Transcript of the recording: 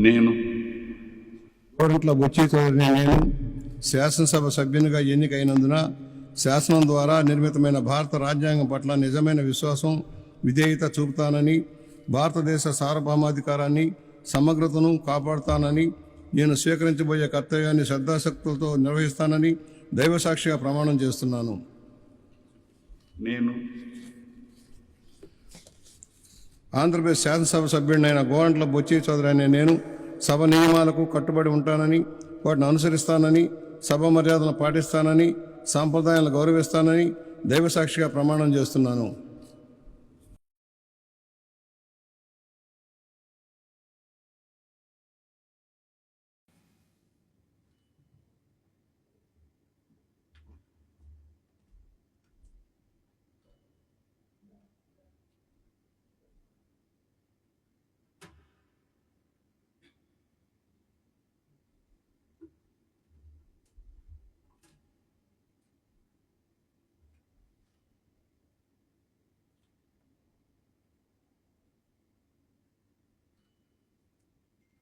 నేను గోరంట్ల బుచ్చి చౌదరిని నేను శాసనసభ సభ్యునిగా ఎన్నికైనందున శాసనం ద్వారా నిర్మితమైన భారత రాజ్యాంగం పట్ల నిజమైన విశ్వాసం విధేయత చూపుతానని, భారతదేశ సార్వభౌమాధికారాన్ని సమగ్రతను కాపాడుతానని, నేను స్వీకరించబోయే కర్తవ్యాన్ని శ్రద్ధాశక్తులతో నిర్వహిస్తానని దైవసాక్షిగా ప్రమాణం చేస్తున్నాను. నేను ఆంధ్రప్రదేశ్ శాసనసభ సభ్యుడినైన గోరంట్ల బుచ్చి చౌదరి అనే నేను సభ నియమాలకు కట్టుబడి ఉంటానని, వాటిని అనుసరిస్తానని, సభ మర్యాదలను పాటిస్తానని, సాంప్రదాయాలను గౌరవిస్తానని దైవసాక్షిగా ప్రమాణం చేస్తున్నాను.